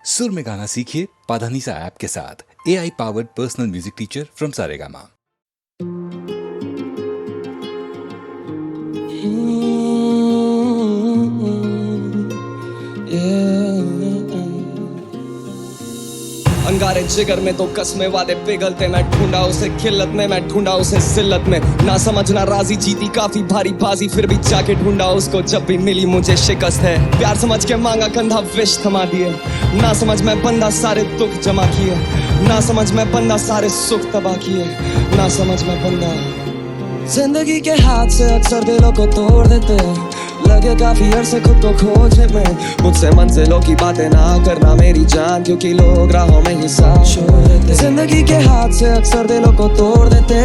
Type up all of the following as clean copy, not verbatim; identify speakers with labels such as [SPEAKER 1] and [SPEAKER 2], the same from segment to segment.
[SPEAKER 1] सुर में गाना सीखिए पाधानीसा ऐप के साथ। AI powered personal music teacher from Saregama.
[SPEAKER 2] अंगारे जिगर में तो कसमे वादे पिघलते, मैं ढूंढा उसे खिल्लत में, मैं ढूंढा उसे जिल्लत में। ना समझना राजी जीती काफी भारी बाजी, फिर भी जाके ढूंढा उसको जब भी मिली मुझे शिकस्त है। प्यार समझ के मांगा कंधा विष थमा दिए, ना समझ मैं बंदा सारे दुख जमा किए, ना समझ मैं बंदा सारे सुख तबाह किए, ना समझ मैं बंदा। जिंदगी के हाथ से अक्सर दिलों को तोड़ देते, लगे काफी अरसे खुद को खोजने में। मुझसे मंजिलों की बातें ना करना मेरी जान, क्योंकि लोग राहों में ही साथ छोड़ देते। जिंदगी के हाथ से अक्सर दिलों को तोड़ देते,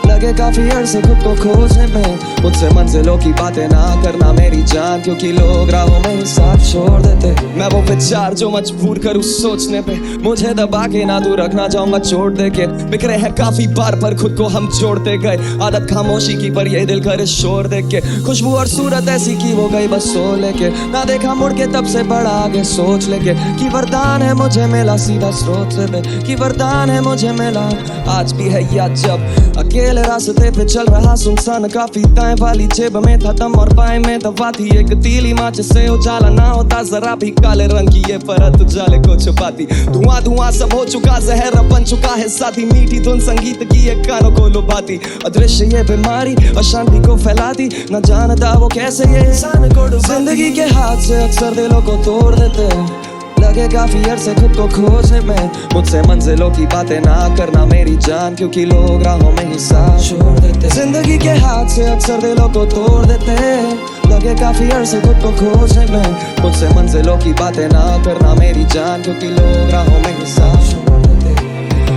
[SPEAKER 2] लगे काफी अरसे खुद को खोजने में। मुझसे मंजिलों की बातें ना करना मेरी जान, क्योंकि लोग राहों में ही साथ छोड़ देते। मैं वो विचार जो मजबूर करूँ सोचने पे, मुझे दबा के ना तू रखना चाहूंगा छोड़ दे के। बिखरे हैं काफी बार पर खुद को हम जोड़ते गए, आदत खामोशी की पर ये दिल करे शोर देख के। खुशबू और सूरत ऐसी की वो गई बस सो लेके, ना देखा मुड़ के तब से बड़ा आगे सोच लेके। कि वरदान है मुझे मिला सीधा स्रोत से पे, कि वरदान है मुझे मिला आज भी है या जब अकेले रास्ते पे चल रहा सुनसान। काफी दाएं वाली जेब में था दम और बाएं में दवा थी एक तीली माच से उजाला ना होता जरा भी। काले रंग की ये परत उजाले को छुपाती, धुआं धुआं सब हो चुका, जहर बन चुका है साथी। मीठी धुन संगीत की एक कानों को लुभाती, अदृश्य ये बीमारी अशांति को फैलाती। न जानता वो कैसे ये इंसान को डुबाती। जिंदगी के हाथ से अक्सर दिलों को तोड़ देते, लगे काफी अरसे खुद को खोजने में। मुझसे मंजिलों की बातें ना करना मेरी जान, क्योंकि लोग राहों में ही साथ छोड़ देते। जिंदगी के हाथ से अक्सर दिलों को तोड़ देते, लगे काफी अरसे खुद को खोजने में। मुझसे मंजिलों की बातें ना करना मेरी जान, क्योंकि लोग राहों में ही साथ छोड़ देते।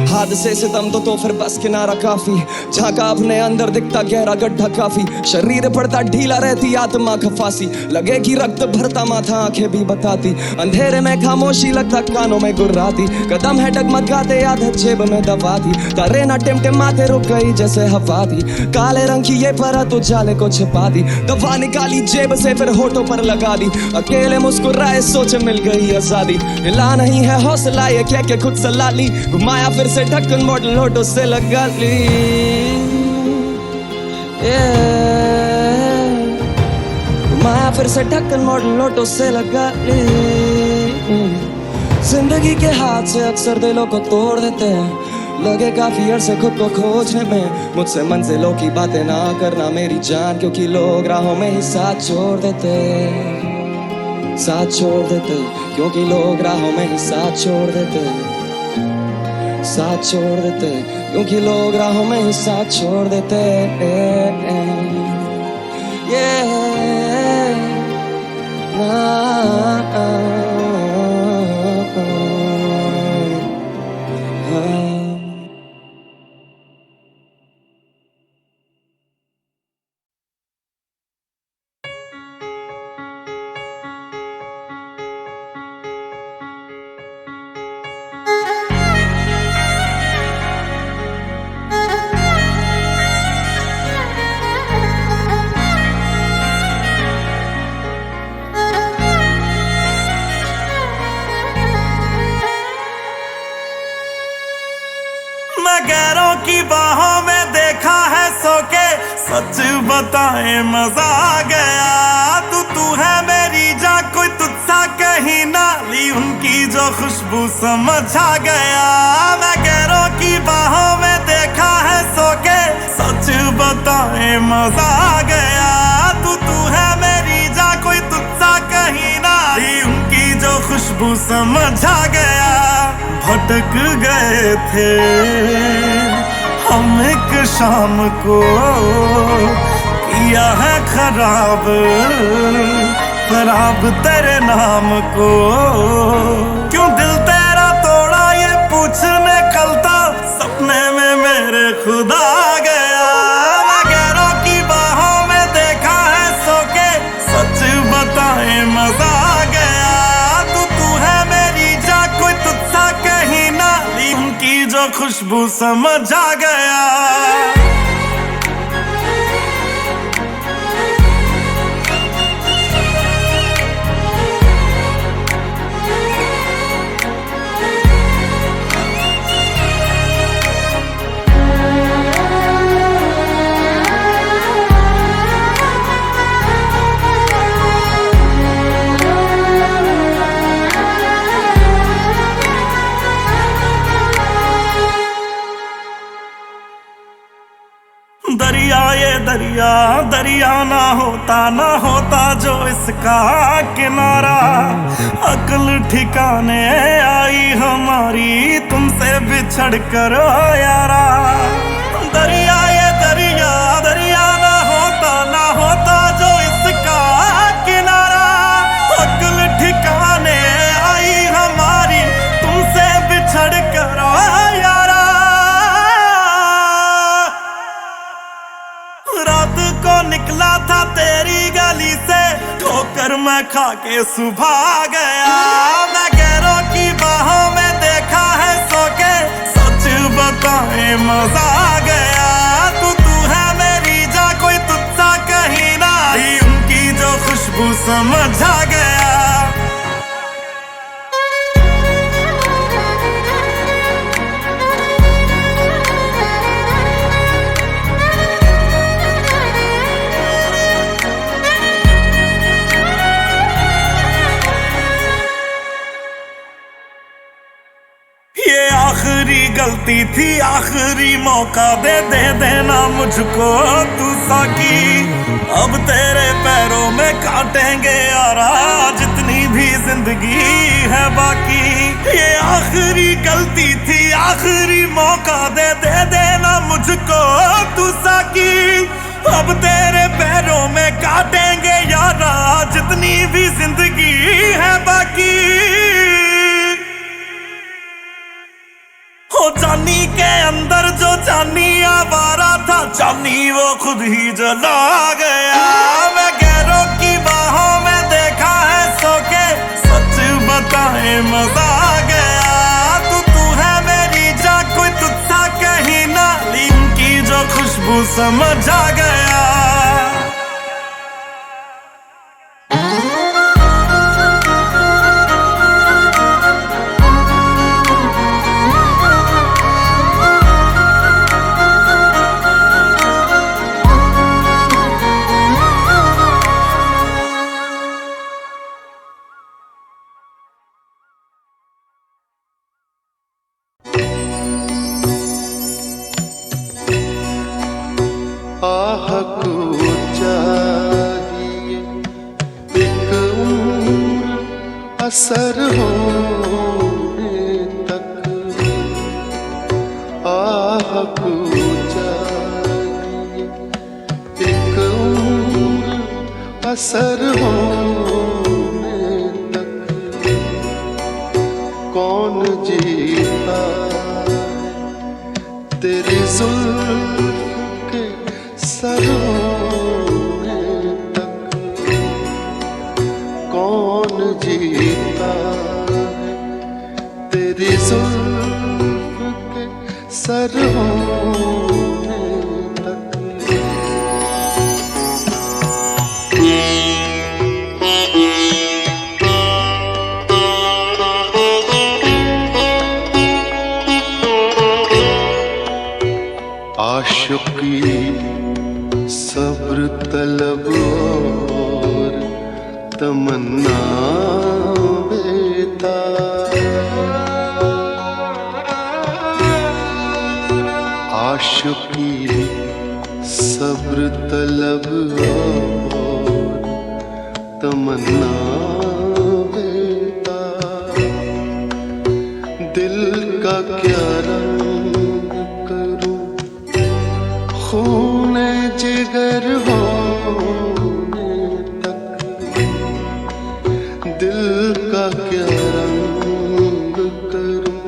[SPEAKER 2] हादसे से दम तो फिर बस किनारा काफी, झांका अपने अंदर दिखता गहरा गड्ढा काफी। शरीर पड़ता ढीला रहती आत्मा खफासी, लगे कि रक्त भरता माथा आंखें भी बताती। अंधेरे में खामोशी लगता कानों में गुर्राती, कदम है डगमगाते आदत जेब में दबाती। तारे ना टिमटिमाते रुक गई जैसे हवा थी, काले रंग की ये परत उजाले को छिपा दी। दवा निकाली जेब से फिर होठों पर लगा दी, अकेले मुस्कुराए सोचे मिल गई आजादी। हिला नहीं है हौसला ये कह के खुद सला ली, घुमाया फिर से ढक्कन मॉडल होठों से लगा ली। घुमाया फिर से ढक्कन मॉडल होठों से लगा ली। जिंदगी के हाथ से अक्सर दिलों को तोड़ देते हैं, लगे काफी अरसे खुद को खोजने में। मुझसे मंजिलों की बातें ना करना मेरी जान, क्योंकि लोग राहों में ही साथ छोड़ देते, साथ छोड़ देते। क्योंकि लोग राहों में ही साथ छोड़ देते, साथ छोड़ देते। क्योंकि लोग राहों में ही साथ छोड़ देते।
[SPEAKER 3] गैरों की बाहों में देखा है सो के, सच बताए मजा आ गया। तू है मेरी जान, कोई तुझसा कहीं ना ली, उनकी जो खुशबू समझ आ गया। मैं गैरों की बाहों में देखा है सो के, सच बताए मजा आ गया। तू है मेरी जान, कोई तुझसा कहीं ना ली, उनकी जो खुशबू समझ आ गया। भटक गए थे हम एक शाम को, किया है खराब खराब तेरे नाम को। क्यों दिल तेरा तोड़ा ये पूछने कल था, सपने में मेरे खुदा आ गया। मैं गैरों की बाहों में देखा है सो के, सच बताए मजा आ गया। तू है मेरी जान, कोई तुझसा कहीं ना ली, उनकी जो खुशबू समझ आ गया। दरिया दरिया ना होता जो इसका किनारा। अक्ल ठिकाने आई हमारी तुमसे बिछड़ कर ओ यारा। दरिया ये दरिया दरिया ना होता जो इसका किनारा। अक्ल ठिकाने आई हमारी तुमसे बिछड़ कर ओ यारा। रात को निकला था तेरी गली से, ठोकर मैं खा के सुबह गया। मैं गैरों की बाहों में देखा है सो के, सच बताए मजा आ गया। तू है मेरी जा, कोई तुझसा कहीं ना आई, उनकी जो खुशबू समझ आ गया। ये आखिरी गलती थी, आखिरी मौका दे देना मुझको तू साकी। अब तेरे पैरों में काटेंगे यारा जितनी भी जिंदगी है बाकी। ये आखिरी गलती थी, आखिरी मौका दे देना मुझको तू साकी। अब तेरे पैरों में काटेंगे यारा जितनी भी जिंदगी है बाकी। हो जानी के अंदर जो जानी आवारा था, जानी वो खुद ही जला गया। मैं गैरों की बाहों में देखा है सो के, सच बताए मजा आ गया। तू है मेरी जा, कोई तुझसा कहीं ना ली, उनकी जो खुशबू समझ आ गया।
[SPEAKER 4] असर होने तक आह को जानिए, एक उम्र असर होने तक कौन जीता तेरी जुल्फ के सर होने तक, कौन जीता है तेरी जुल्फ के सर होने तक। आशिकी सब्र तलब और तमन्ना बेताब, आशिकी सब्र तलब और तमन्ना बेताब। दिल का क्या रंग करूं खूने जिगर होने तक, दिल का क्या रंग करूं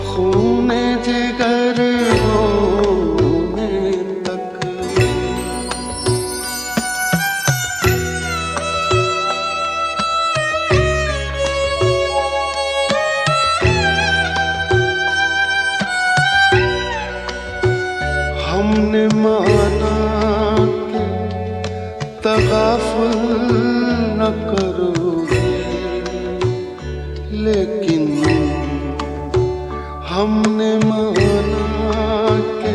[SPEAKER 4] खूने जिगर होने तक। हमने माना कि तगाफुल न करोगे, लेकिन हमने माना कि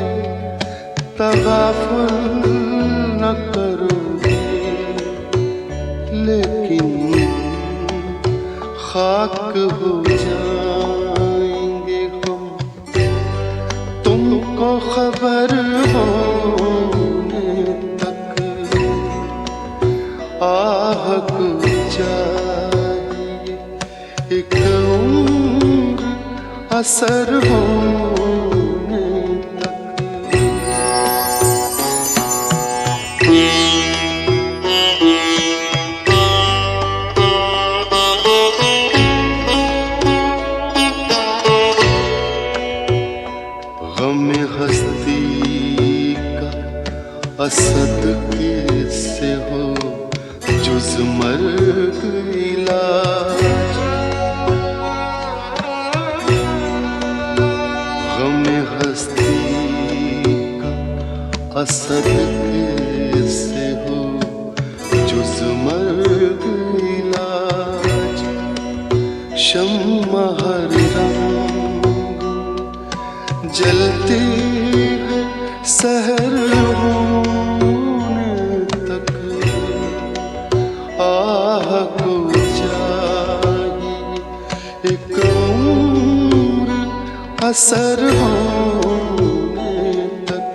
[SPEAKER 4] तगाफुल न करोगे, लेकिन खाक हो जाएंगे हम तुमको खबर होने एक उम्र असर होने तक। गम हस्ती का असद किससे हो जुज मर्ग इलाज। गम हस्ती का असद किससे हो जुज मर्ग इलाज। शम्मा हर रंग जलती है सहर होने तक। आह को चाहिए एक उम्र असर होने तक।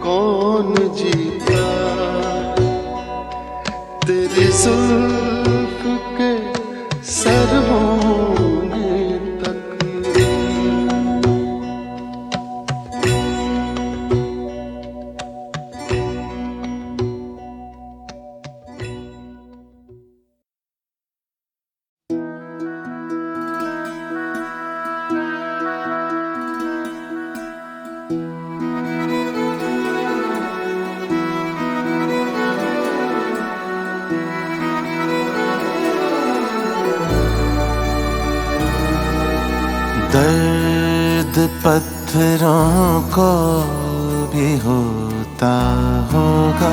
[SPEAKER 4] कौन जीता तेरी जुल्फ के सर होने तक।
[SPEAKER 5] दर्द पत्थरों को भी होता होगा।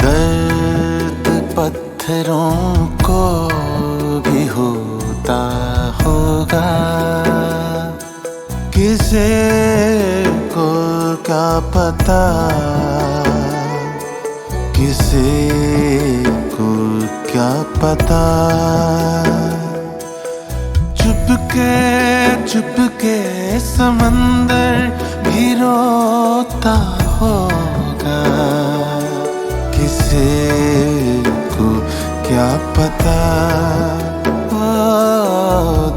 [SPEAKER 5] दर्द पत्थरों को भी होता होगा। किसे को क्या पता, किसे को क्या पता। चुपके चुपके समंदर भी रोता होगा। किसे को क्या पता। ओ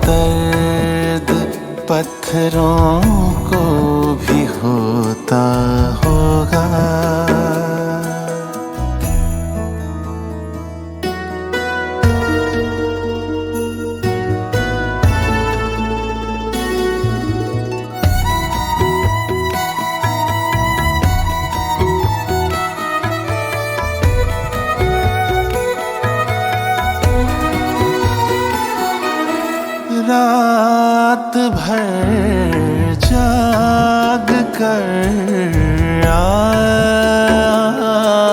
[SPEAKER 5] दर्द पत्थरों को भी होता होगा। रात भर जाग कर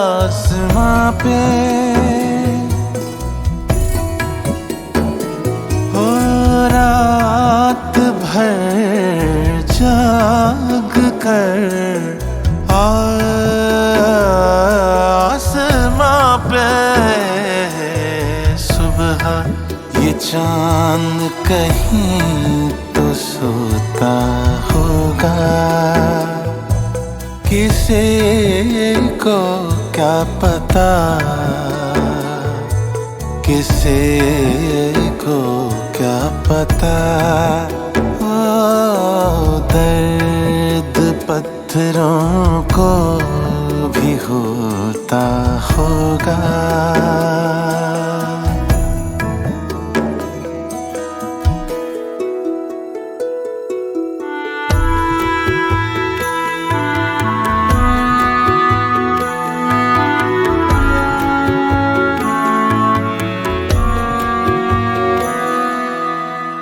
[SPEAKER 5] आसमां पे हो। रात भर जाग कर आसमां पे सुबह ये चांद कहीं तो सोता होगा। किसे को क्या पता, किसे को क्या पता। ओ दर्द पत्थरों को भी होता होगा।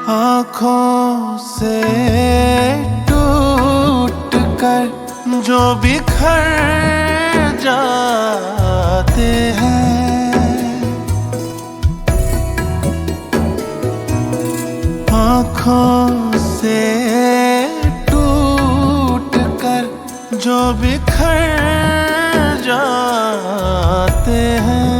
[SPEAKER 5] आँखों से टूट कर जो बिखर जाते हैं। आँखों से टूट कर जो बिखर जाते हैं।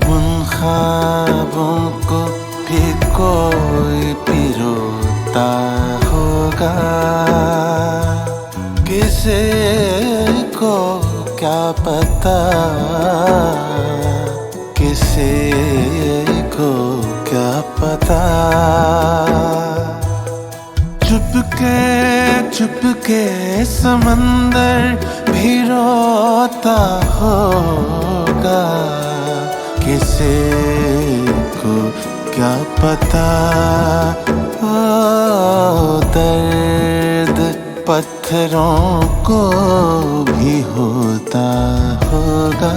[SPEAKER 5] उन ख्वाबों को भी कोई पिरोता होगा। किसे को क्या पता किसी को क्या पता। चुपके समंदर भी रोता होगा, किसी को क्या पता। ओ दर्द पत्थरों को भी होता होगा।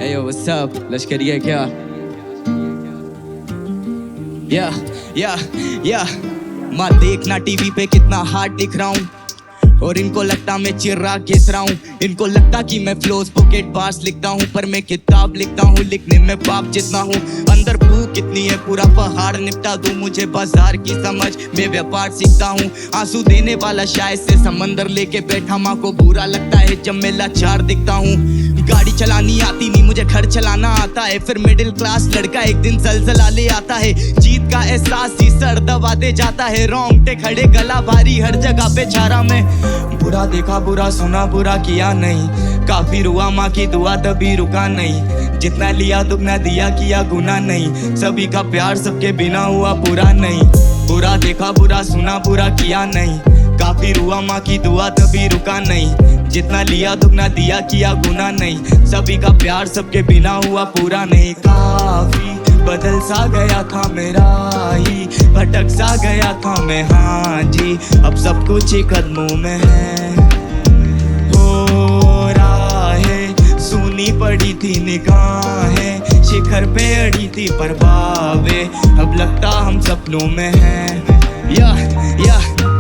[SPEAKER 2] Hey yo, what's up? लश्करी है क्या? Yeah. माँ देखना टीवी पे कितना हार्ड दिख रहा हूँ, और इनको लगता मैं चिर्राग घिस रहा हूँ। इनको लगता कि मैं फ्लोज पॉकेट बार्स लिखता हूँ, पर मैं किताब लिखता हूँ, लिखने में पाप जितना हूँ। अंदर भूख कितनी है, पूरा पहाड़ निपटा दूँ। मुझे बाजार की समझ, मैं व्यापार सीखता हूँ। आंसू देने वाला शायद से समंदर लेके बैठा। माँ को बुरा लगता है जब मैं लाचार दिखता हूँ। गाड़ी चलानी आती नहीं, मुझे घर चलाना आता है। फिर मिडिल क्लास लड़का एक दिन ज़लज़ला ले आता है। जीत का एहसास ही सर दबाते जाता है। रोंगटे खड़े, गला भारी, हर जगह पे छारा में। बुरा देखा, बुरा सुना, बुरा किया नहीं। काफी रुआ, माँ की दुआ तभी रुका नहीं। जितना लिया दुगना दिया, किया गुना नहीं। सभी का प्यार सबके बिना हुआ पूरा नहीं। बुरा देखा, बुरा सुना, बुरा किया नहीं। काफी रुआ, माँ की दुआ तभी रुका नहीं। जितना लिया दुगना दिया, किया गुना नहीं। सभी का प्यार सबके बिना हुआ पूरा नहीं। काफी बदल सा गया था मेरा ही, भटक सा गया था मैं, हाँ जी। अब सब कुछ ही कदमों में है। हो राहें सुनी पड़ी थी निगाहें, शिखर पे अड़ी थी परवावें। अब लगता हम सपनों में हैं।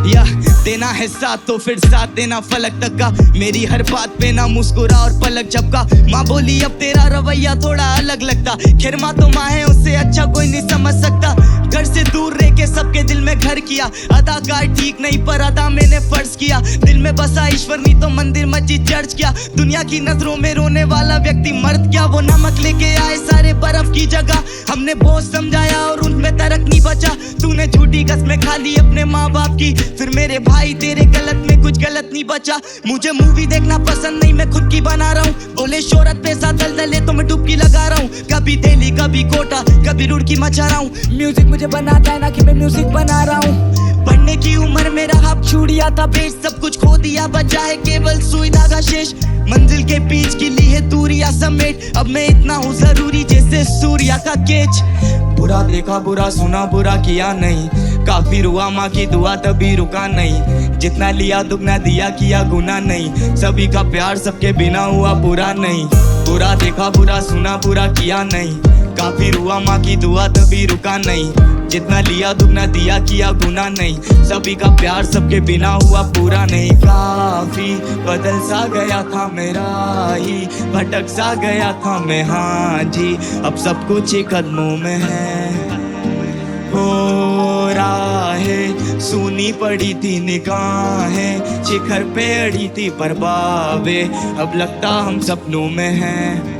[SPEAKER 2] या देना है साथ तो फिर साथ देना फलक तक का। मेरी हर बात पे ना मुस्कुरा और पलक झपका। माँ बोली अब तेरा रवैया थोड़ा अलग लगता। खैर माँ तो माँ है, उससे अच्छा कोई नहीं समझ सकता। घर से दूर रह के सबके दिल में घर किया। अदाकार ठीक नहीं पर अदा मैंने फर्ज किया। दिल में बसा ईश्वर नहीं तो मंदिर मस्जिद चर्च किया। दुनिया की नजरों में रोने वाला व्यक्ति मर्द क्या, वो नमक लेके आए सारे बर्फ की जगह। हमने बोझ समझाया और उनमें तरक नहीं बचा। तूने झूठी कसमें खा ली अपने माँ बाप की, फिर मेरे भाई तेरे गलत में कुछ गलत नहीं बचा। मुझे मूवी देखना पसंद नहीं, मैं खुद की बना रहा हूँ। बोले शोहरत पैसा दलदले तो मैं डुबकी लगा रहा हूँ। कभी दिल्ली कभी कोटा कभी रुड़की मचा रहा हूँ। म्यूजिक मुझे बनाता है ना कि मैं म्यूजिक बना रहा हूँ। पढ़ने की उम्र में रहा छुड़िया था पेश, सब कुछ खो दिया बचा है केवल सुई धागा शेष। मंजिल के बीच की ली है दूरिया समेट, अब मैं इतना हूँ जरूरी जैसे सूर्या का केच। बुरा देखा, बुरा सुना, बुरा किया नहीं। काफी रुआ, माँ की दुआ तभी रुका नहीं। जितना लिया दुगना दिया, किया गुना नहीं। सभी का प्यार सबके बिना हुआ पूरा नहीं। बुरा देखा, बुरा सुना, बुरा किया नहीं। काफी रुआ, माँ की दुआ तभी रुका नहीं। जितना लिया दुगना दिया, किया गुना नहीं। सभी का प्यार सबके बिना हुआ पूरा नहीं। काफी बदल सा गया था मेरा ही, भटक सा गया था मैं, हाँ जी। अब सब कुछ ही कदमों में है। हो राहें सुनी पड़ी थी निगाहें, शिखर पे अड़ी थी परवावें। अब लगता हम सपनों में हैं।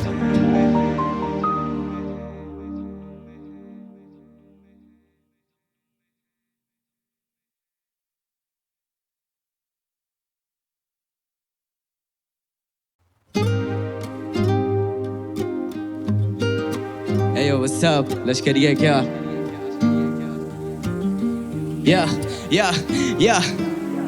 [SPEAKER 2] Hey yo, what's up? लश्करी है क्या? या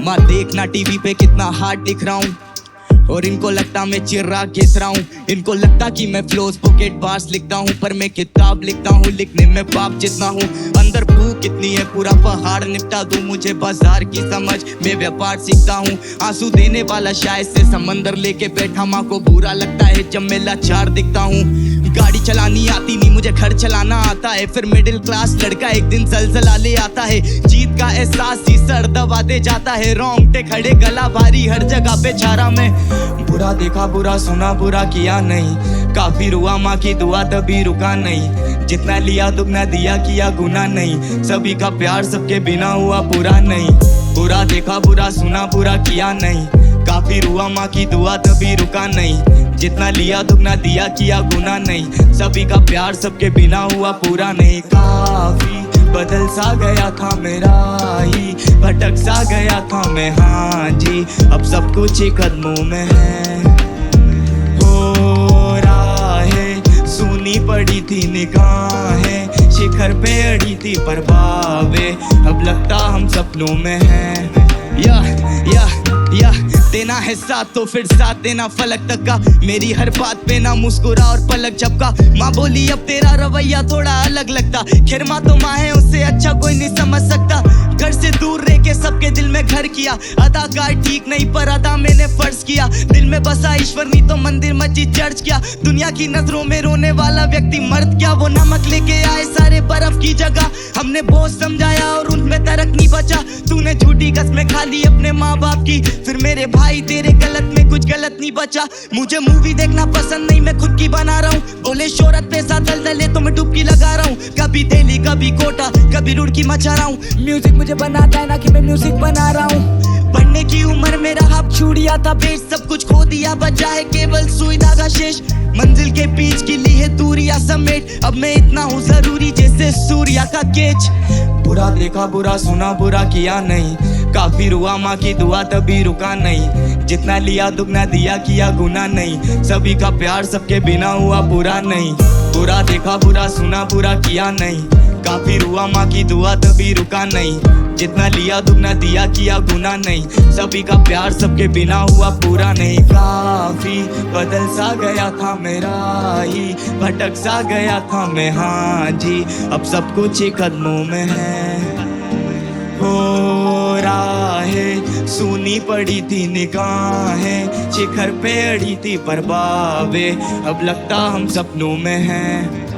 [SPEAKER 2] माँ देखना टीवी पे कितना हार्ड दिख रहा हूँ, और इनको लगता मैं चिर्राग घिस रहा हूँ। इनको लगता कि मैं फ्लोज पॉकेट बार्स लिखता हूँ, पर मैं किताब लिखता हूँ, लिखने में पाप जितना हूँ। अंदर भूख
[SPEAKER 6] कितनी है पूरा पहाड़ निपटा दूं मुझे बाजार की समझ, मैं व्यापार सीखता हूँ। आंसू देने वाला शायद से समंदर लेके बैठा, माँ को बुरा लगता है जब मैं लाचार दिखता हूँ। गाड़ी चलानी आती नहीं मुझे, घर चलाना आता है। फिर मिडिल क्लास लड़का एक दिन ज़लज़ला ले आता है। जीत का एहसास ही सर दबा दे जाता है, रोंगटे खड़े गला भारी हर जगह पे छारा में। बुरा देखा बुरा सुना बुरा किया नहीं, काफी रुआ माँ की दुआ तभी रुका नहीं। जितना लिया दुगना दिया किया गुना नहीं, सभी का प्यार सबके बिना हुआ पूरा नहीं। बुरा देखा बुरा सुना बुरा किया नहीं, काफी रुआ माँ की दुआ तभी रुका नहीं। जितना लिया दुगना दिया किया गुना नहीं, सभी का प्यार सबके बिना हुआ पूरा नहीं। काफी बदल सा गया था मेरा ही, भटक सा गया था मैं, हाँ जी अब सब कुछ ही कदमों में है। हो राहें सुनी पड़ी थी निगाहें, शिखर पे अड़ी थी पर बावे, अब लगता हम सपनों में है। या देना है साथ तो फिर साथ देना फलक तक का, मेरी हर बात पे ना मुस्कुरा और पलक झपका। माँ बोली अब तेरा रवैया थोड़ा अलग लगता, खैर माँ तो माँ है उससे अच्छा कोई नहीं समझ सकता। घर से दूर रह के सबके दिल में घर किया, अदाकार ठीक नहीं पर अदा मैंने फर्ज किया। दिल में बसा ईश्वर नहीं तो मंदिर मस्जिद चर्च किया, दुनिया की नजरों में रोने वाला व्यक्ति मर्द क्या। वो नमक लेके आए सारे बर्फ की जगह, हमने बोझ समझाया और उनमें तरक नहीं बचा। तूने झूठी कसमें खा ली अपने माँ बाप की, फिर मेरे भाई तेरे गलत में कुछ गलत नहीं बचा। मुझे मूवी देखना पसंद नहीं मैं खुद की बना रहा हूँ, बोले शोहरत पैसा दलदले तो मैं डुबकी लगा रहा हूँ। कभी दिल्ली कभी कोटा कभी रुड़की मचा रहा हूँ, म्यूजिक मुझे बनाता है ना कि मैं म्यूजिक बना रहा हूँ। पढ़ने की उम्र में रहा छूड़िया था बेच, सब कुछ खो दिया बचा है केवल सुई धागा शेष। मंजिल के बीच की ली है दूरिया समेट, अब मैं इतना हूँ जरूरी जैसे सूर्या का केच। बुरा देखा बुरा सुना बुरा किया नहीं, काफी रुआ माँ की दुआ तभी रुका नहीं। जितना लिया दुगना दिया किया गुना नहीं, सभी का प्यार सबके बिना हुआ पूरा नहीं। बुरा देखा बुरा सुना बुरा किया नहीं, काफी रुआ माँ की दुआ तभी रुका नहीं। जितना लिया दुगना दिया किया गुना नहीं, सभी का प्यार सबके बिना हुआ पूरा नहीं। काफी बदल सा गया था मेरा ही, भटक सा गया था मैं, हाँ जी अब सब कुछ ही कदमों में है। हो राहें सुनी पड़ी थी निगाहें, शिखर पे अड़ी थी पर बावे, अब लगता हम सपनों में हैं।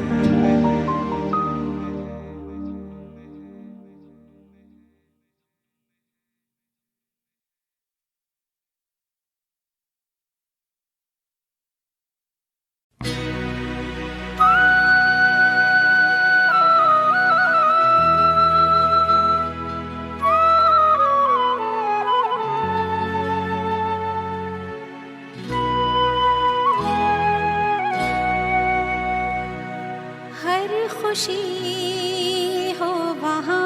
[SPEAKER 7] खुशी हो वहाँ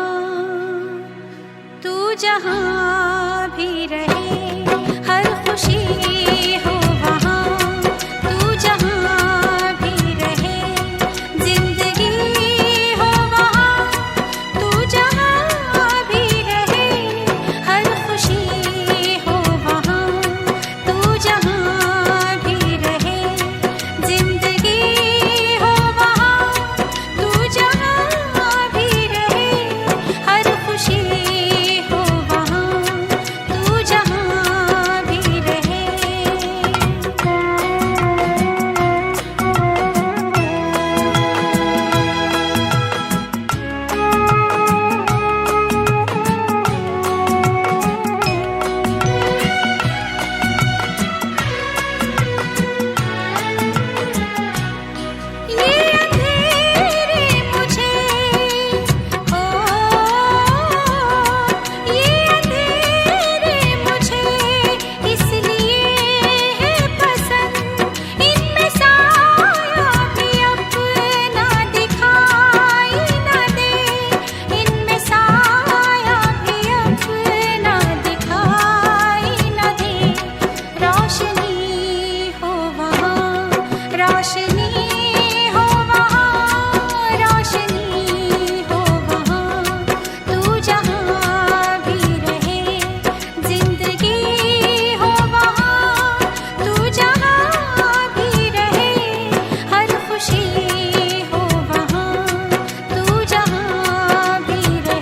[SPEAKER 7] तू जहाँ भी रहे, हर खुशी हो वहाँ तू जहाँ भी रहे। जिंदगी हो वहाँ तू जहाँ भी रहे, हर खुशी हो वहाँ तू जहाँ भी रहे। जिंदगी हो वहाँ तू जहाँ भी रहे, हर खुशी हो वहाँ तू जहाँ भी रहे। ये अंधेरे मुझे ओ ये अंधेरे मुझे इसलिए है पसंद, इनमें साया भी अपना दिखाई न दे, इनमें साया भी अपना दिखाई न दे। रोशनी हो वहाँ रोशनी हो वहाँ रोशनी हो वहाँ तू जहाँ भी रहे। जिंदगी हो वहाँ तू जहाँ भी रहे, हर खुशी हो वहाँ तू जहाँ भी रहे।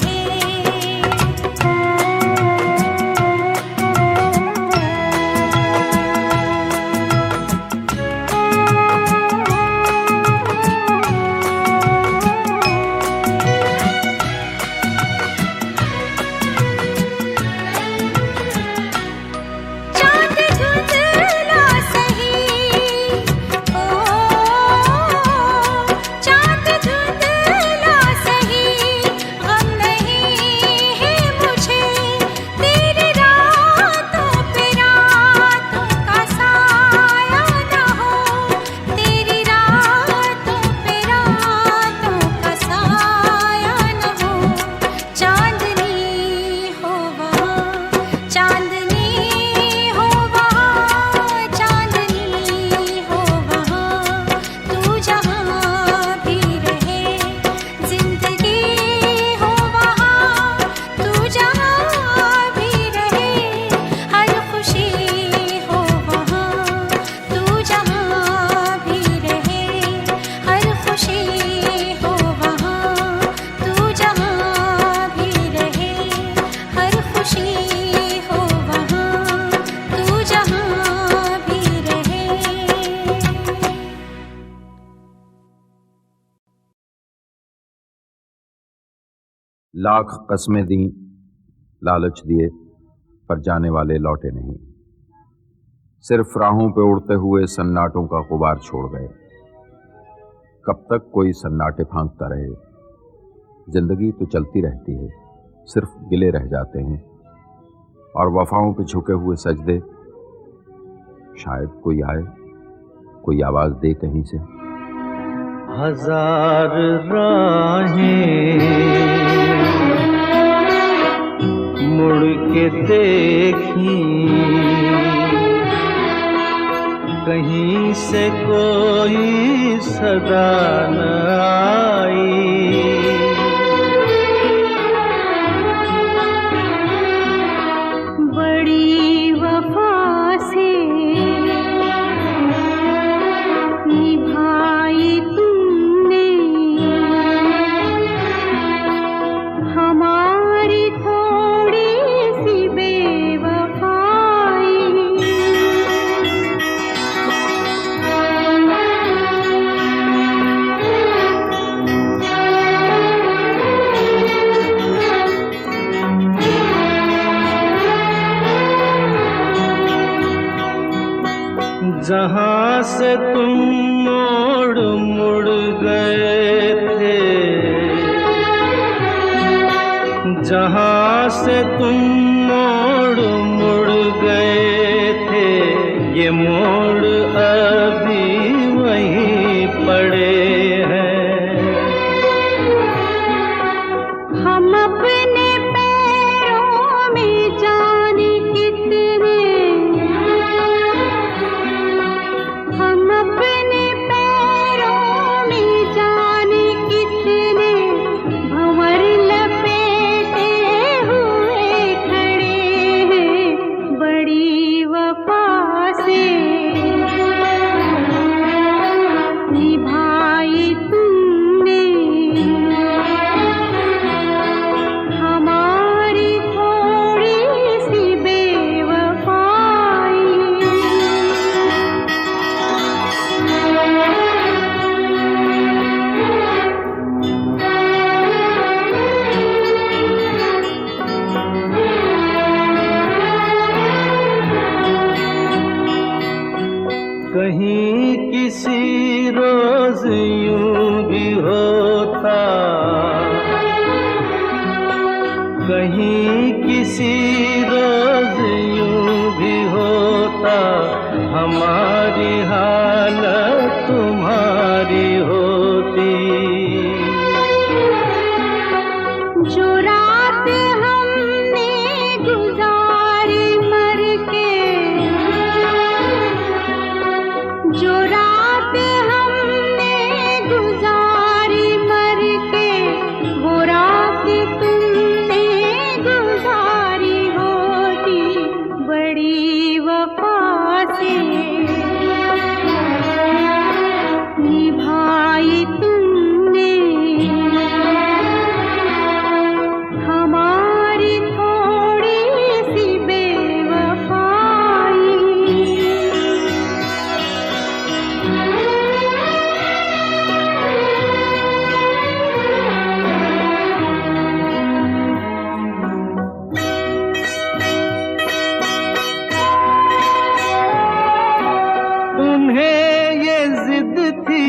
[SPEAKER 8] लाख कस्में दी, लालच दिए, पर जाने वाले लौटे नहीं। सिर्फ राहों पे उड़ते हुए सन्नाटों का गुबार छोड़ गए। कब तक कोई सन्नाटे फांकता रहे? जिंदगी तो चलती रहती है, सिर्फ गिले रह जाते हैं और वफाओं पे झुके हुए सजदे। शायद कोई आए, कोई आवाज दे कहीं से।
[SPEAKER 9] हजार राहें मुड़ के देखी, कहीं से कोई सदा न आई।
[SPEAKER 7] बड़ी वफा से निभाई तुमने हमारी थोड़ी सी बेवफाई।
[SPEAKER 9] जहाँ से तुम मोड़ मुड़ गए थे, जहाँ से तुम मोड़ मुड़ गए थे, ये मोड़ अभी वहीं पड़े हैं।
[SPEAKER 7] हम अपने पैरों में जाने कितने, हम अपने पैरों में जाने कितने भंवर लपेटे हुए खड़े हैं। बड़ी वफा से निभाई तुमने हमारी थोड़ी सी बेवफाई।
[SPEAKER 9] कहीं किसी रोज यूं भी होता, कहीं किसी रोज यूं भी होता, हमारी हालत तुम्हारी होती।
[SPEAKER 7] जो रात हमने गुजारी मर के, जो रात हमने गुजारी मर के, वो रात तुमने गुजारी होती। बड़ी वफा से निभाई तुमने हमारी थोड़ी सी बेवफाई।
[SPEAKER 9] उन्हें ये जिद थी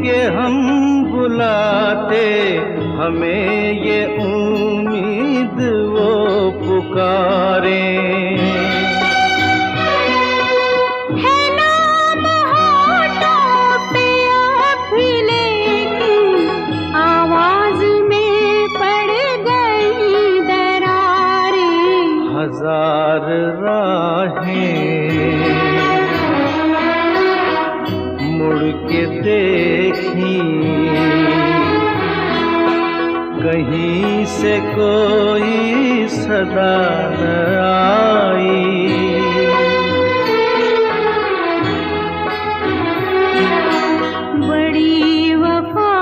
[SPEAKER 9] कि हम बुलाते, हमें ये उम्मीद वो पुकारे।
[SPEAKER 7] है नाम होठों पे अभी लेकिन आवाज में पड़ गई दरारें।
[SPEAKER 9] हजार राहें मुड़ के देखी, कहीं से कोई सदा न आई।
[SPEAKER 7] बड़ी वफा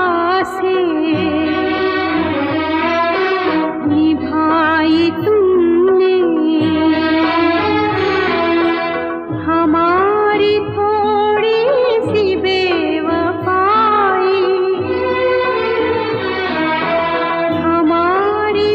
[SPEAKER 7] से निभाई तुमने हमारी थोड़ी सी बेवफाई। हमारी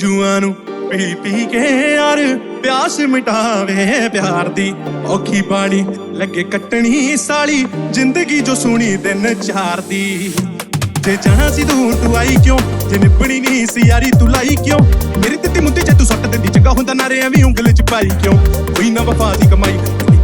[SPEAKER 3] ਹੰਝੂਆਂ ਨੂੰ ਪੀ ਪੀ ਕੇ ਯਾਰ ਪਿਆਸ ਮਿਟਾਵੇ ਪਿਆਰ ਦੀ ਔਖੀ ਬਾਣੀ ਲੱਗੇ ਕੱਟਣੀ ਸਾਲੀ ਜ਼ਿੰਦਗੀ ਜੋ ਸੁਣੀ ਦਿਨ ਚਾਰ ਦੀ ਜੇ ਜਾਣਾ ਸੀ ਦੂਰ ਤੂੰ ਆਈ ਕਿਉਂ ਜੇ ਨਿਭਣੀ ਨਹੀਂ ਸੀ ਯਾਰੀ ਤੂੰ ਲਾਈ ਕਿਉਂ ਮੇਰੀ ਦਿੱਤੀ ਮੁੱਦੀ ਜੇ ਤੂੰ ਸੱਟ ਦਿੰਦੀ ਚੰਗਾ ਹੁੰਦਾ ਨਾਰੇ ਐਵੇਂ ਉਂਗਲ ਚ ਪਾਈ ਕਿਉਂ ਕੋਈ ਨਾ ਵਫਾ ਦੀ ਕਮਾਈ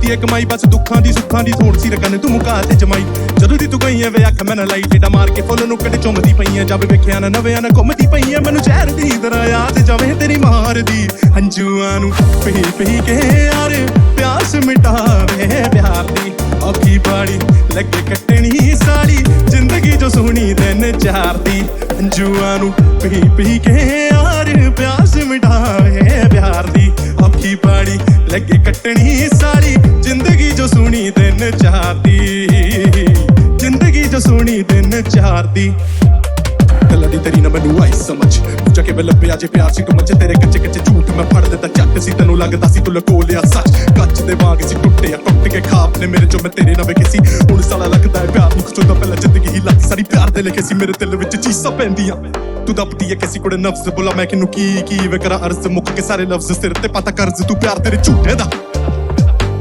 [SPEAKER 3] ਕੀਤੀ ਕਮਾਈ ਬਸ ਦੁੱਖਾਂ ਦੀ ਸੁੱਖਾਂ ਦੀ ਥੋੜ ਸੀ ਰਕਨ ਤੂੰ ਮੁਕਾ ਤੇ ਜਮਾਈ ਜਦੋਂ ਦੀ ਤੂੰ ਗਈ ਐ ਵੇ ਅੱਖ ਮੈਂ ਨਾ ਲਾਈ ਟੇਡਾ ਮਾਰ ਕੇ ਫੁੱਲ ਨੂੰ ਕੱਢ ਚੁੰਮਦੀ ਪਈ ਐ ਜਦ ਵੇਖਿਆ ਨਾ ਨਵਿਆਂ ਨਾ ਘੁੰਮਦੀ ਪਈ ਐ ਮੈਨੂੰ ਜ਼ਹਿਰ ਦੀ ਤਰ੍ਹਾਂ ਯਾਦ ਜਾਵੇਂ ਤੇਰੀ ਮਾਰਦੀ ਹੰਝੂਆਂ ਨੂੰ ਪੀ ਪੀ ਕੇ ਯਾਰ ਪਿਆਸ ਮਿਟਾਵੇ ਪਿਆਰ ਦੀ ਔਖੀ ਬਾੜੀ ਲੱਗੇ ਕੱਟਣੀ ਸਾਲੀ ਜ਼ਿੰਦਗੀ ਜੋ ਸੋਹਣੀ ਦਿਨ ਚਾਰ ਦੀ ਹੰਝੂਆਂ ਨੂੰ ਪੀ ਪੀ ਕੇ ਯਾਰ ਪਿਆਸ ਮਿਟਾਵੇ ਪਿਆਰ ਦੀ ਔਖੀ ਬਾੜੀ ਲੱਗੇ ਕੱਟਣੀ ਸਾਲੀ ਜ਼ਿੰਦਗੀ ਜੋ ਸੋਹਣੀ ਦਿਨ ਚਾਰ ਦੀ ਜ਼ਿੰਦਗੀ ਜੋ ਸੋਹਣੀ ਦਿਨ ਚਾਰ ਦੀ ਲੜੀ ਤੇਰੀ ਨਾ ਮੈਨੂੰ ਆਈ ਸਮਝ ਪੁੱਛਾ ਕੇ ਲੱਭਿਆ ਜੇ ਪਿਆਰ ਸੀ ਕਮਚ ਤੇਰੇ ਕੱਚੇ ਕੱਚੇ ਝੂਠ ਮੈਂ ਫੜ ਦਿੱਤਾ ਚੱਟ ਸੀ ਤੈਨੂੰ ਲੱਗਦਾ ਸੀ ਤੂੰ ਲਕੋ ਲਿਆ ਸੱਚ ਕੱਚ ਦੇ ਵਾਂਗ ਸੀ ਟੁੱਟਿਆ ਟੁੱਟ ਕੇ ਖਾਪ ਨੇ ਮੇਰੇ ਚੋਂ ਮੈਂ ਤੇਰੇ ਨਾਲ ਵੇਖੀ ਸੀ ਹੁਣ ਸਾਲਾ ਲੱਗਦਾ ਹੈ ਪਿਆਰ ਨੂੰ ਖੁਸ਼ਦਾ ਪਹਿਲਾਂ ਜ਼ਿੰਦਗੀ ਹੀ ਲੱਗੀ ਸਾਰੀ ਪਿਆਰ ਦੇ ਲਿਖੇ ਸੀ ਮੇਰੇ ਦਿਲ ਵਿੱਚ ਚੀਸਾਂ ਪੈਂਦੀਆਂ ਤੂੰ ਦੱਬਦੀ ਹੈ ਕਿਸੇ ਕੋਲ ਨਫਸ ਬੋਲਾ ਮੈਂ ਕਿਨੂੰ ਕੀ ਵੇ ਕਰਾਂ ਅਰਜ਼ ਮੁੱਕ ਕੇ ਸਾਰੇ ਲਫ਼ਜ਼ ਸਿਰ ਤੇ ਪਤਾ ਕਰਜ਼ ਤੂੰ ਪਿਆਰ ਤੇਰੇ ਝੂਠੇ ਦਾ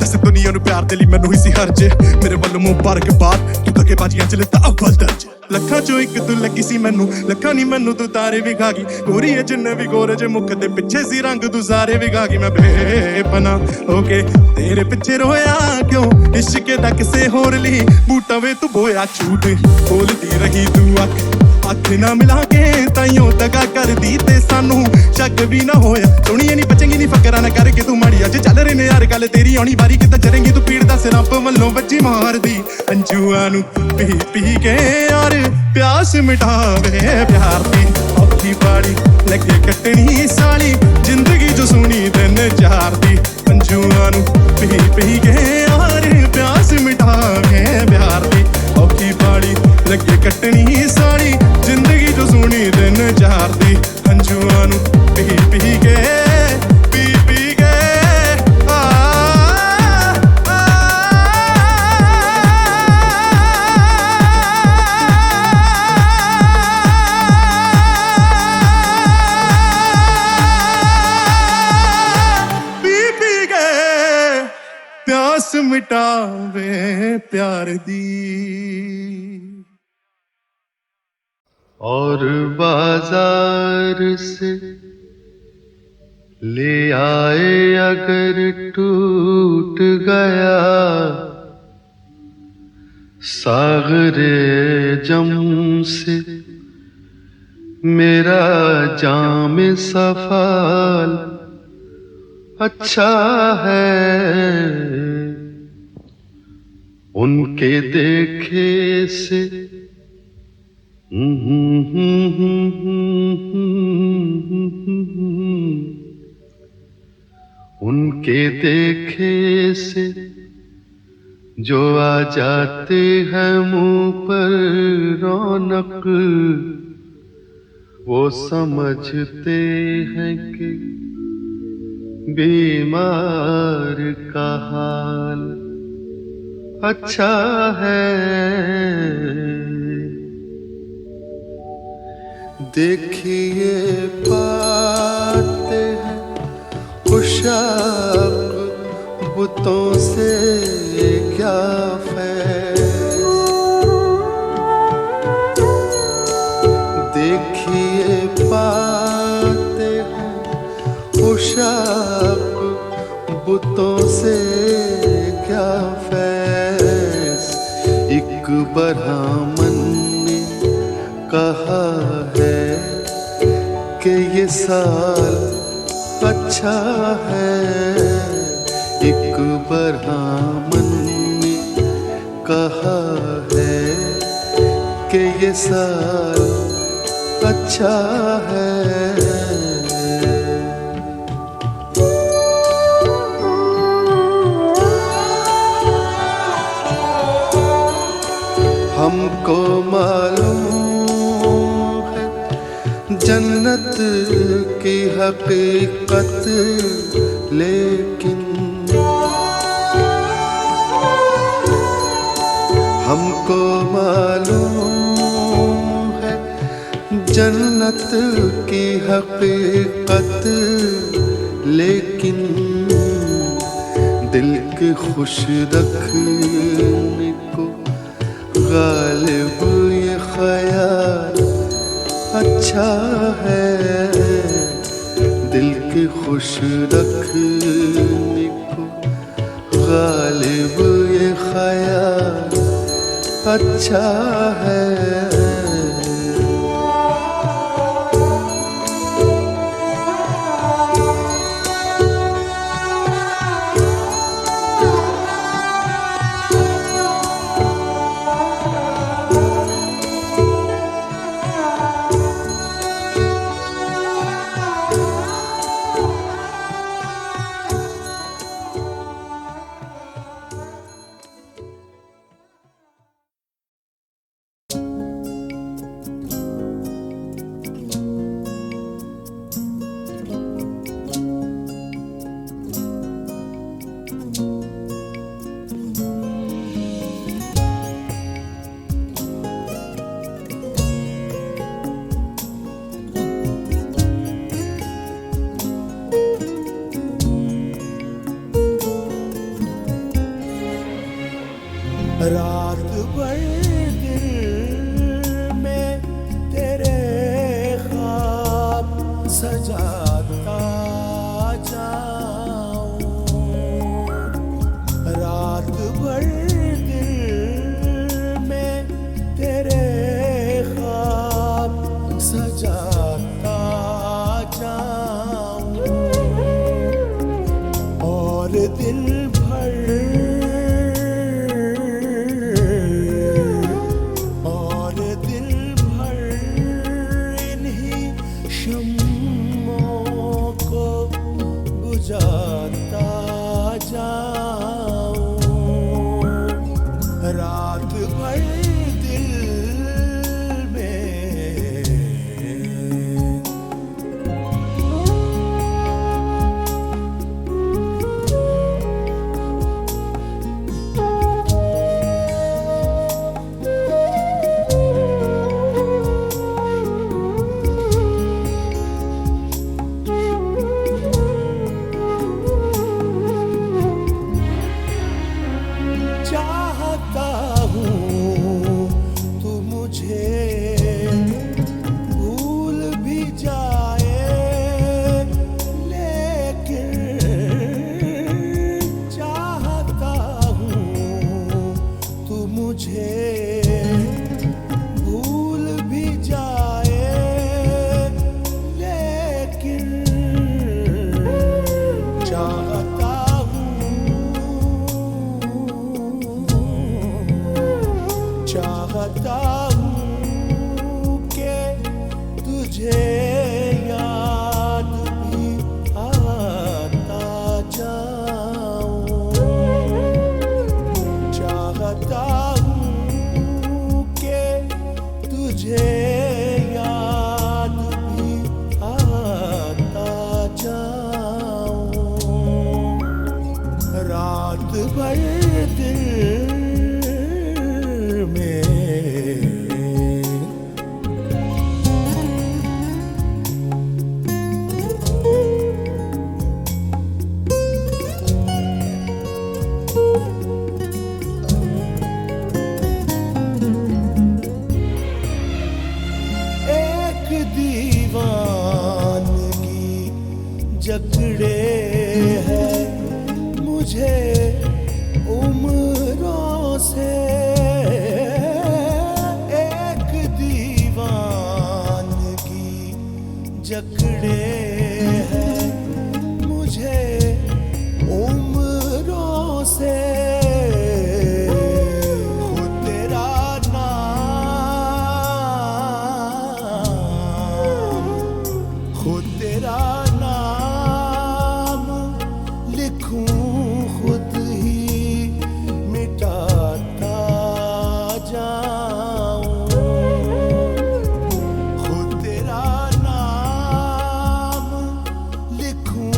[SPEAKER 3] ਦੱਸ ਦੁਨੀਆ ਨੂੰ ਪਿਆਰ ਦੇ ਲਈ ਮੈਨੂੰ ਹੀ ਸੀ ਹਰਜ ਮੇਰੇ ਵੱਲੋਂ ਮੁਬਾਰਕਬਾਦ ਤੂੰ ਧੱਕੇ ਬਾਜੀਆਂ ਚ ਲਿੱਤਾ ਅੱਵਲ ਦਰਜ ਲੱਖਾਂ ਚੋਂ ਇੱਕ ਤੂੰ ਲੱਗੀ ਸੀ ਮੈਨੂੰ ਲੱਖਾਂ ਨਹੀਂ ਮੈਨੂੰ ਤੂੰ ਤਾਰੇ ਵਿਖਾ ਗਈ ਗੋਰੀ ਐ ਜਿੰਨੇ ਵੀ ਗੋਰੇ ਜੇ ਮੁੱਖ ਦੇ ਪਿੱਛੇ ਸੀ ਰੰਗ ਤੂੰ ਸਾਰੇ ਵਿਖਾ ਗਈ ਮੈਂ ਬੇਪਨਾ ਓਕੇ ਤੇਰੇ ਪਿੱਛੇ ਰੋਇਆ ਕਿਉਂ ਇਸ਼ਕ ਦਾ ਕਿਸੇ ਹੋਰ ਲਈ ਬੂਟਾ ਵੇ ਤੂੰ ਬੋਇਆ ਝੂਠ ਬੋਲਦੀ ਰਹੀ ਤੂੰ ਅੱਖ ਨਾ ਮਿਲਾ ਕੇ ਤਾਈਓ ਦਗਾ ਕਰਦੀ ਤੇ ਸਾਨੂੰ ਸ਼ੱਕ ਵੀ ਨਾ ਹੋਇਆ ਸੋਹਣੀਏ ਨਹੀਂ ਬਚੇਂਗੀ ਨਹੀਂ ਫਕਰਾਂ ਨਾ ਕਰਕੇ ਤੂੰ ਮਾੜੀ ਅੱਜ ਚੱਲ ਰਹੇ ਨੇ ਯਾਰ ਗੱਲ ਤੇਰੀ ਆਉਣੀ ਵਾਰੀ ਕਿੱਦਾਂ ਚੜੇਂਗੀ ਤੂੰ ਪੀੜ ਦਾ ਸਿਰ ਰੱਬ ਵੱਲੋਂ ਵੱਜੀ ਮਾਰਦੀ ਹੰਝੂਆਂ ਨੂੰ ਪੀ ਪੀ ਕੇ ਯਾਰ ਪਿਆਸ ਮਿਟਾਵੇ ਪਿਆਰ ਦੀ ਔਖੀ ਬਾੜੀ ਲੱਗੇ ਕੱਟਣੀ ਸਾਲੀ ਜ਼ਿੰਦਗੀ ਜੋ ਸੋਹਣੀ ਦਿਨ ਚਾਰ ਦੀ ਹੰਝੂਆਂ ਨੂੰ ਪੀ ਪੀ ਕੇ ਯਾਰ ਪਿਆਸ ਮਿਟਾਵੇ ਪਿਆਰ ਦੀ ਔਖੀ ਬਾੜੀ ਲੱਗੇ ਕੱਟਣੀ ਸਾਲੀ ਜ਼ਿੰਦਗੀ ਜੋ ਸੋਹਣੀ ਦਿਨ ਚਾਰ ਦੀ ਹੰਝੂਆਂ ਨੂੰ ਪੀ ਪੀ ਕੇ ਪਿਆਸ ਮਿਟਾਵੇ ਪਿਆਰ ਦੀ
[SPEAKER 4] और बाजार से ले आए अगर टूट गया सागरे जम से मेरा जाम सफाल अच्छा है उनके देखे से उनके देखे से जो आ जाते हैं मुंह पर रौनक वो समझते हैं कि बीमार का हाल अच्छा है देखिए पाते हैं उशाक बुतों से क्या फैज़ देखिए पाते हैं उशाक बुतों से क्या फैज़ एक ब्राह्मण ने कहा है कि ये साल अच्छा है एक ब्राह्मण ने कहा है कि ये साल अच्छा है हमको मालूम है जन्नत की हकीकत लेकिन हमको मालूम है जन्नत की हकीकत, लेकिन दिल के खुश रखने को गालिब ये ख्याल अच्छा है। दिल के खुश रखने को गालिब ये ख्याल अच्छा है।
[SPEAKER 5] रात भर दिल में तेरे ख्वाब सजाता जाऊं। रात भर दिल में तेरे ख्वाब सजाता जाऊं और दिन चाहता हूँ कि तुझे याद भी आता जाऊं। चाहता हूँ कि तुझे याद भी आता जाऊं। रात भर दिल जकड़े हैं मुझे उम्रों से। एक दीवानगी जकड़े हैं मुझे उम्रों से। खुद तेरा नाम, खुद तेरा खुद ही मिटाता जाऊं। खुद तेरा नाम लिखूं,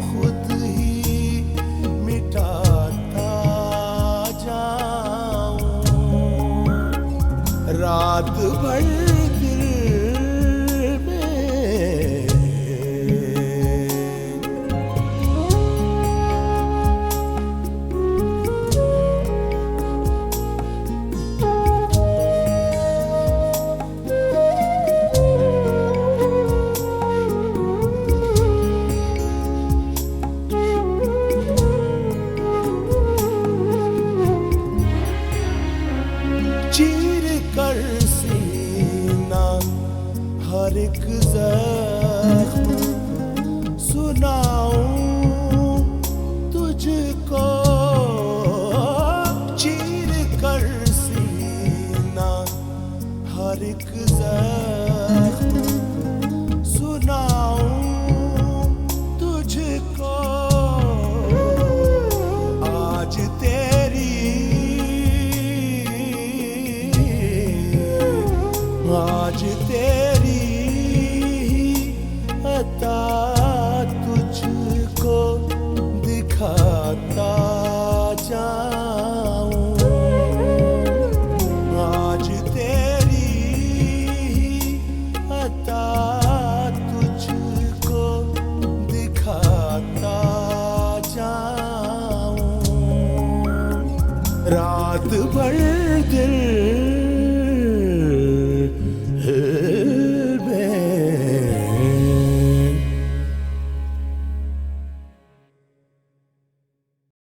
[SPEAKER 5] खुद ही मिटाता जाऊं। रात भर दिल हर एक ज़ख्म सुनाऊं तुझको, चीर कर सीना हर एक ज़ख्म सुनाऊं तुझको। आज तेरी अता